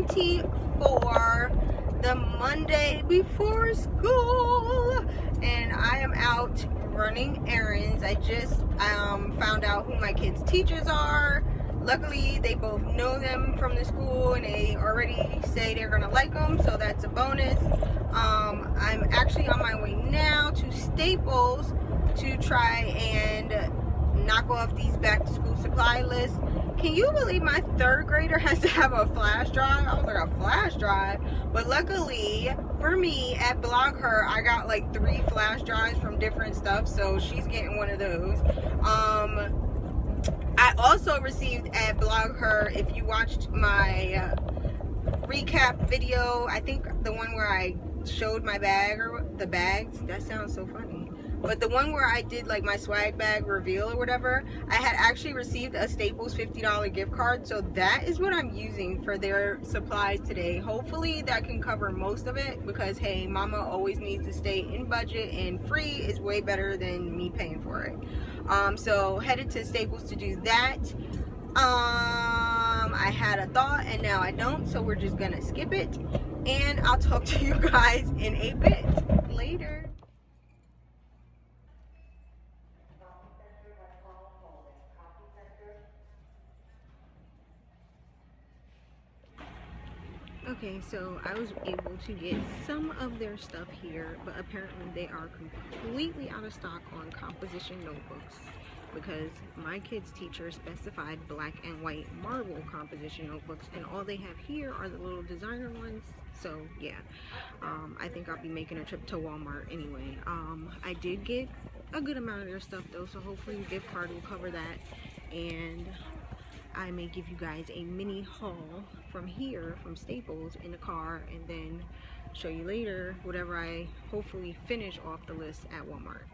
24, the Monday before school, and I am out running errands. I just found out who my kids' teachers are. Luckily, they both know them from the school, and they already say they're gonna like them, so that's a bonus. I'm actually on my way now to Staples to try and knock off these back-to-school supply lists. Can you believe my 3rd grader has to have a flash drive? I was like, a flash drive? But luckily for me, at Blog Her, I got like 3 flash drives from different stuff, so she's getting one of those. I also received at Blog Her, if you watched my recap video, I think the one where I showed my bag, or the bags, that sounds so funny, but the one where I did like my swag bag reveal or whatever, I had actually received a Staples $50 gift card, so that is what I'm using for their supplies today. Hopefully that can cover most of it, because hey, mama always needs to stay in budget, and free is way better than me paying for it. So headed to Staples to do that. I had a thought and now I don't, so we're just gonna skip it, and I'll talk to you guys in a bit later. Okay, so I was able to get some of their stuff here, but apparently they are completely out of stock on composition notebooks, because my kids' teacher specified black and white marble composition notebooks, and all they have here are the little designer ones. So yeah, I think I'll be making a trip to Walmart anyway. I did get a good amount of their stuff though, so hopefully the gift card will cover that, and I may give you guys a mini haul from here, from Staples, in the car, and then show you later whatever I hopefully finish off the list at Walmart.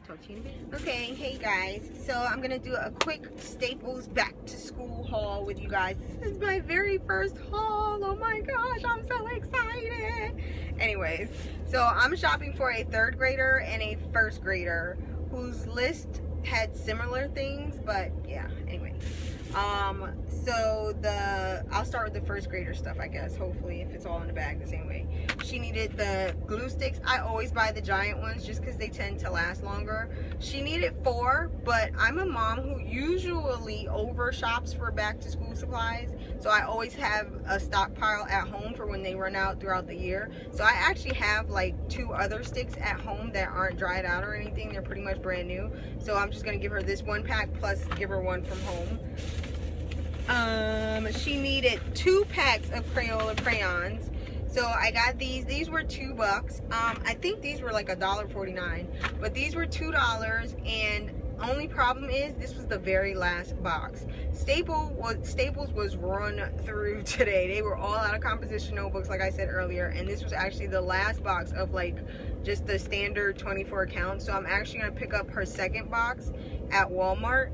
Talk to you in a bit. Okay, hey guys, so I'm gonna do a quick Staples back to school haul with you guys. This is my very first haul. Oh my gosh, I'm so excited. Anyways, so I'm shopping for a 3rd grader and a 1st grader whose list had similar things, but yeah, anyway. So I'll start with the 1st grader stuff, I guess, hopefully, if it's all in the bag the same way. She needed the glue sticks. I always buy the giant ones just because they tend to last longer. She needed 4, but I'm a mom who usually over shops for back to school supplies, so I always have a stockpile at home for when they run out throughout the year. So I actually have like 2 other sticks at home that aren't dried out or anything. They're pretty much brand new, so I'm just gonna give her this 1 pack plus give her 1 from home. She needed 2 packs of Crayola crayons, so I got these were $2. I think these were like $1.49, but these were $2, and only problem is this was the very last box. Staples was run through today. They were all out of composition notebooks, like I said earlier, and this was actually the last box of like just the standard 24 count. So I'm actually gonna pick up her 2nd box at Walmart,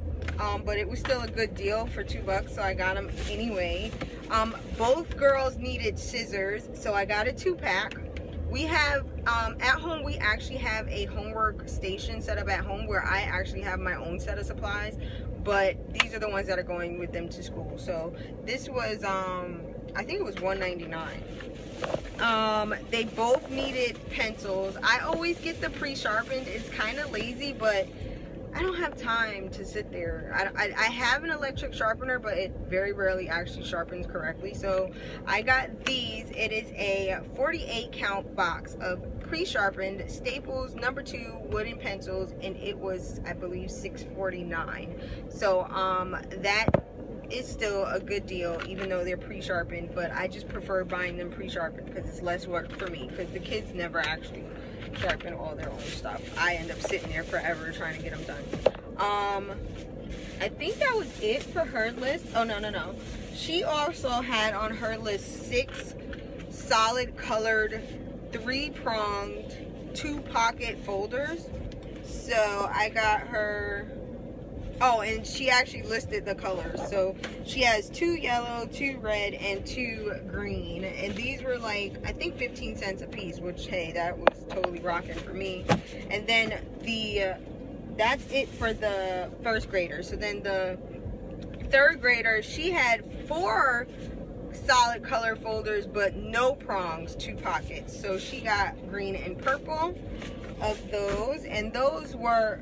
but it was still a good deal for $2, so I got them anyway. Both girls needed scissors, so I got a 2-pack. We have at home, we actually have a homework station set up at home where I actually have my own set of supplies, but these are the ones that are going with them to school. So this was I think it was $1.99. They both needed pencils. I always get the pre-sharpened. It's kind of lazy, but I don't have time to sit there. I have an electric sharpener, but it very rarely actually sharpens correctly. So I got these. It is a 48 count box of pre-sharpened Staples number 2 wooden pencils, and it was, I believe, $6.49. So that is still a good deal, even though they're pre-sharpened, but I just prefer buying them pre-sharpened because it's less work for me, because the kids never actually sharpen all their own stuff. I end up sitting there forever trying to get them done. I think that was it for her list. Oh, no. She also had on her list 6 solid colored 3-pronged 2-pocket folders. So I got her, oh, and she actually listed the colors. So she has 2 yellow, 2 red, and 2 green. And these were like, I think 15 cents a piece, which, hey, that was totally rocking for me. And then that's it for the 1st grader. So then the 3rd grader, she had 4 solid color folders, but no prongs, 2 pockets. So she got green and purple of those, and those were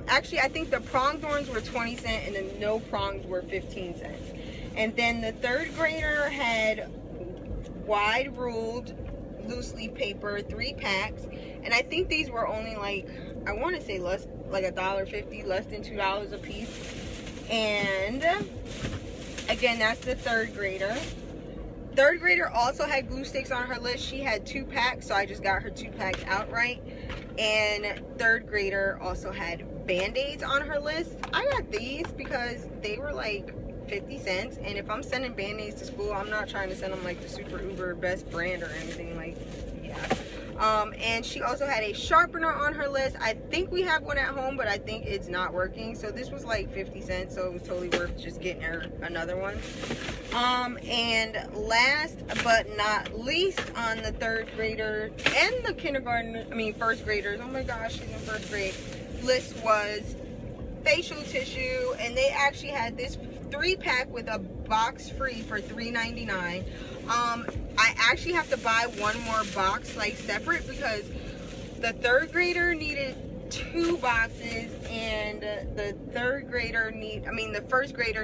actually, I think the pronged ones were 20 cents and the no prongs were 15 cents. And then the 3rd grader had wide ruled loose leaf paper, 3 packs, and I think these were only like, I want to say less, like $1.50, less than $2 a piece. And again, that's the 3rd grader. 3rd grader also had glue sticks on her list. She had 2 packs, so I just got her 2 packs outright. And 3rd grader also had Band-Aids on her list. I got these because they were like 50 cents, and if I'm sending Band-Aids to school, I'm not trying to send them like the super uber best brand or anything, like, yeah. And she also had a sharpener on her list. I think we have one at home, but I think it's not working, so this was like 50 cents, so it was totally worth just getting her another one. And last but not least, on the 3rd grader and the first graders, oh my gosh, she's in 1st grade, list was facial tissue, and they actually had this 3-pack with a box free for $3.99. I actually have to buy one more box, like, separate, because the 3rd grader needed 2 boxes and the 1st grader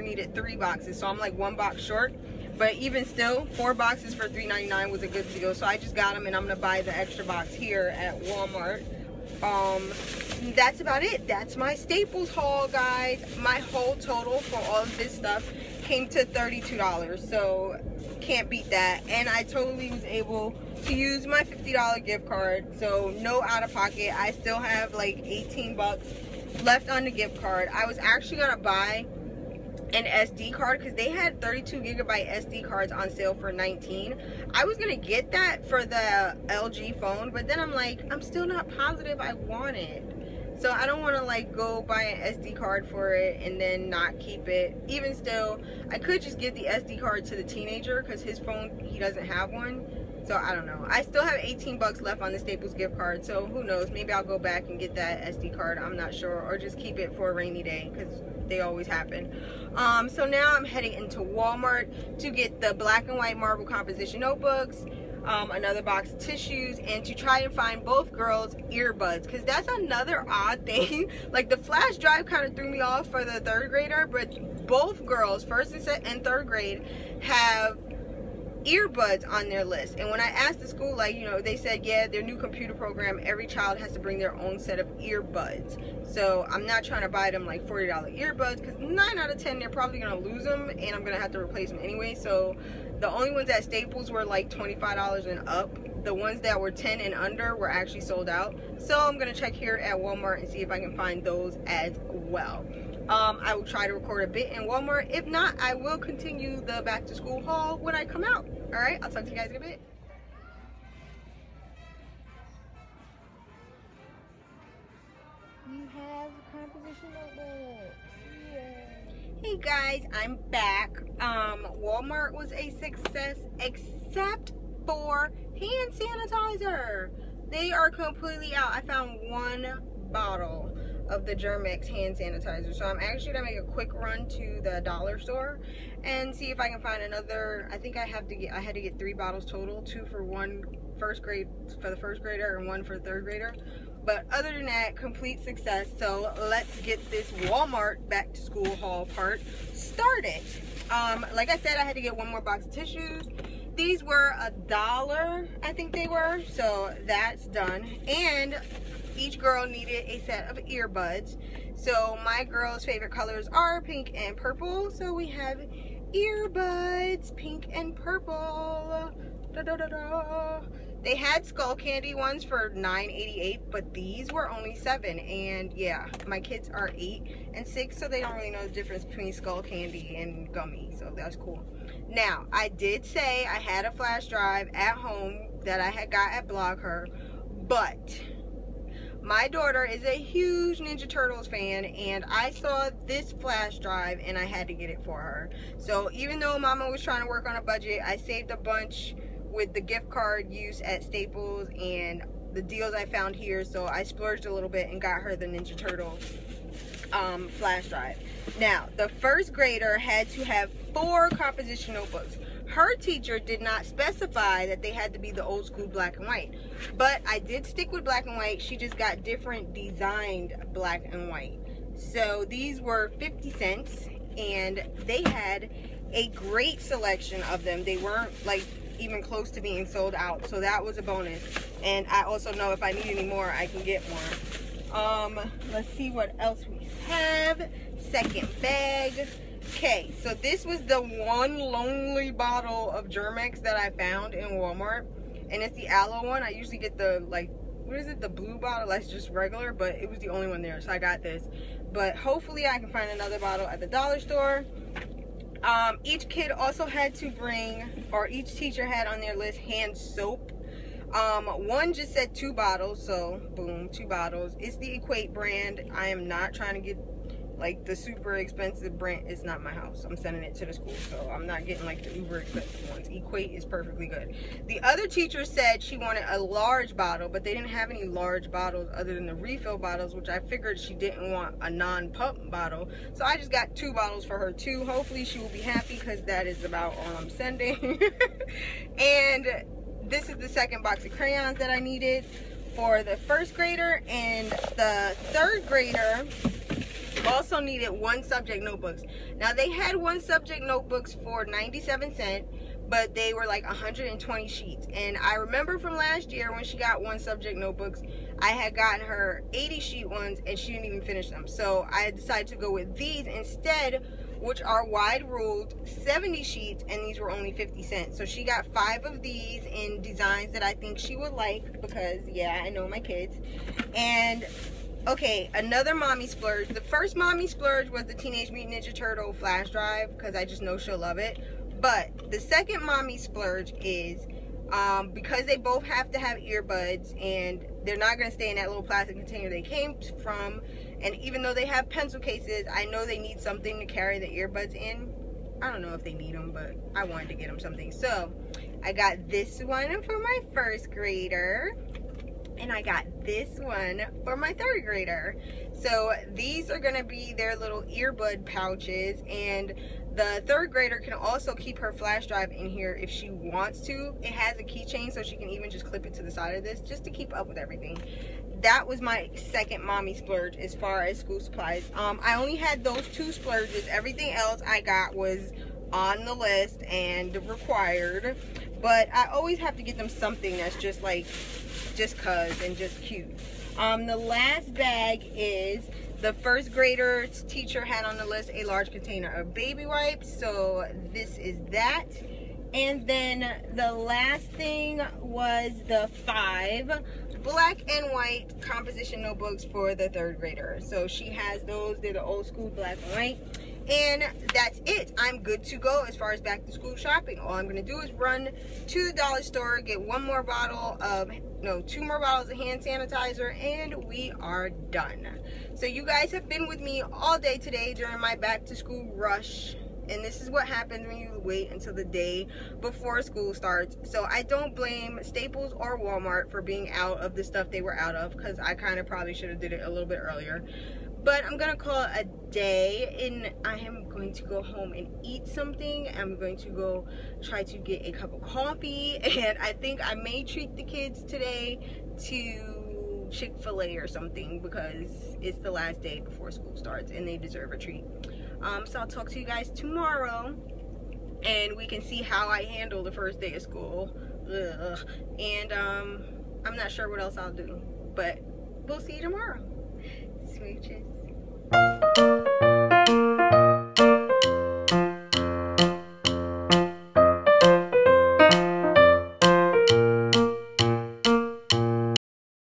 needed 3 boxes, so I'm like 1 box short. But even still, 4 boxes for $3.99 was a good deal, so I just got them, and I'm gonna buy the extra box here at Walmart. That's about it. That's my Staples haul, guys. My whole total for all of this stuff came to $32, so can't beat that. And I totally was able to use my $50 gift card, so no out of pocket. I still have like 18 bucks left on the gift card. I was actually gonna buy an SD card because they had 32 gigabyte SD cards on sale for $19. I was gonna get that for the LG phone, but then I'm like, I'm still not positive I want it. So I don't want to like go buy an SD card for it and then not keep it. Even still, I could just give the SD card to the teenager because his phone, he doesn't have one. So I don't know. I still have 18 bucks left on the Staples gift card, so who knows, maybe I'll go back and get that SD card, I'm not sure, or just keep it for a rainy day because they always happen. So now I'm heading into Walmart to get the black and white marble composition notebooks, another box of tissues, and to try and find both girls earbuds, because that's another odd thing. Like, the flash drive kind of threw me off for the 3rd grader, but both girls, 1st and 3rd grade, have earbuds on their list. And when I asked the school, like, you know, they said, yeah, their new computer program, every child has to bring their own set of earbuds. So I'm not trying to buy them like $40 earbuds, because 9 out of 10 they're probably gonna lose them, and I'm gonna have to replace them anyway. So the only ones at Staples were like $25 and up. The ones that were 10 and under were actually sold out. So I'm gonna check here at Walmart and see if I can find those as well. I will try to record a bit in Walmart. If not, I will continue the back to school haul when I come out. All right, I'll talk to you guys in a bit. You have composition notebooks. Yeah. Hey guys, I'm back. Walmart was a success except for hand sanitizer. They are completely out. I found 1 bottle of the Germex hand sanitizer, so I'm actually gonna make a quick run to the dollar store and see if I can find another. I think I had to get 3 bottles total, 2 for for the 1st grader and 1 for the 3rd grader. But other than that, complete success. So let's get this Walmart back to school haul part started. Like I said, I had to get 1 more box of tissues. These were $1, I think they were, so that's done. And each girl needed a set of earbuds. So my girls' favorite colors are pink and purple. So we have earbuds, pink and purple. Da, da, da, da. They had skull candy ones for $9.88, but these were only $7. And yeah, my kids are 8 and 6, so they don't really know the difference between skull candy and gummy. So that's cool. Now, I did say I had a flash drive at home that I had got at BlogHer, but my daughter is a huge Ninja Turtles fan, and I saw this flash drive and I had to get it for her. So even though Mama was trying to work on a budget, I saved a bunch with the gift card use at Staples and the deals I found here. So I splurged a little bit and got her the Ninja Turtle flash drive. Now, the 1st grader had to have 4 composition notebooks. Her teacher did not specify that they had to be the old school black and white, but I did stick with black and white. She just got different designed black and white. So these were 50 cents, and they had a great selection of them. They weren't like even close to being sold out, so that was a bonus. And I also know if I need any more, I can get more. Let's see what else we have. Second bag. Okay, so this was the one lonely bottle of Germex that I found in Walmart, and it's the aloe one. I usually get the, like, what is it, the blue bottle that's just regular, but it was the only one there, so I got this. But hopefully I can find another bottle at the dollar store. Each kid also had to bring, or each teacher had on their list, hand soap. One just said 2 bottles, so boom, 2 bottles. It's the Equate brand. I am not trying to get like the super expensive brand. It's not my house. I'm sending it to the school, so I'm not getting like the uber expensive ones. Equate is perfectly good. The other teacher said she wanted a large bottle, but they didn't have any large bottles other than the refill bottles, which I figured she didn't want a non-pump bottle, so I just got 2 bottles for her too. Hopefully she will be happy, because that is about all I'm sending. And this is the second box of crayons that I needed for the first grader, and the third grader also needed 1 subject notebooks. Now they had 1 subject notebooks for 97 cents, but they were like 120 sheets. And I remember from last year when she got 1 subject notebooks, I had gotten her 80 sheet ones and she didn't even finish them. So I decided to go with these instead, which are wide ruled 70 sheets, and these were only 50 cents. So she got 5 of these in designs that I think she would like, because yeah, I know my kids. And okay, another mommy splurge. The first mommy splurge was the Teenage Mutant Ninja Turtle flash drive, because I just know she'll love it. But the second mommy splurge is because they both have to have earbuds, and they're not going to stay in that little plastic container they came from. And even though they have pencil cases, I know they need something to carry the earbuds in. I don't know if they need them, but I wanted to get them something. So I got this one for my first grader, and I got this one for my third grader. So these are gonna be their little earbud pouches, and the third grader can also keep her flash drive in here if she wants to. It has a keychain, so she can even just clip it to the side of this just to keep up with everything. That was my second mommy splurge as far as school supplies. I only had those 2 splurges. Everything else I got was on the list and required, but I always have to get them something that's just like, just cuz and just cute. The last bag is the first grader's teacher had on the list a large container of baby wipes, so this is that. And then the last thing was the 5 black and white composition notebooks for the third grader. So she has those. They're the old school black and white. And that's it. I'm good to go as far as back to school shopping. All I'm going to do is run to the dollar store, get 2 more bottles of hand sanitizer, and we are done. So you guys have been with me all day today during my back to school rush. And this is what happens when you wait until the day before school starts. So I don't blame Staples or Walmart for being out of the stuff they were out of, because I kind of probably should have did it a little bit earlier. But I'm gonna call it a day, and I am going to go home and eat something. I'm going to go try to get a cup of coffee, and I think I may treat the kids today to Chick-fil-A or something, because it's the last day before school starts and they deserve a treat. So I'll talk to you guys tomorrow, and we can see how I handle the first day of school. Ugh. And I'm not sure what else I'll do, but we'll see you tomorrow. Smooches.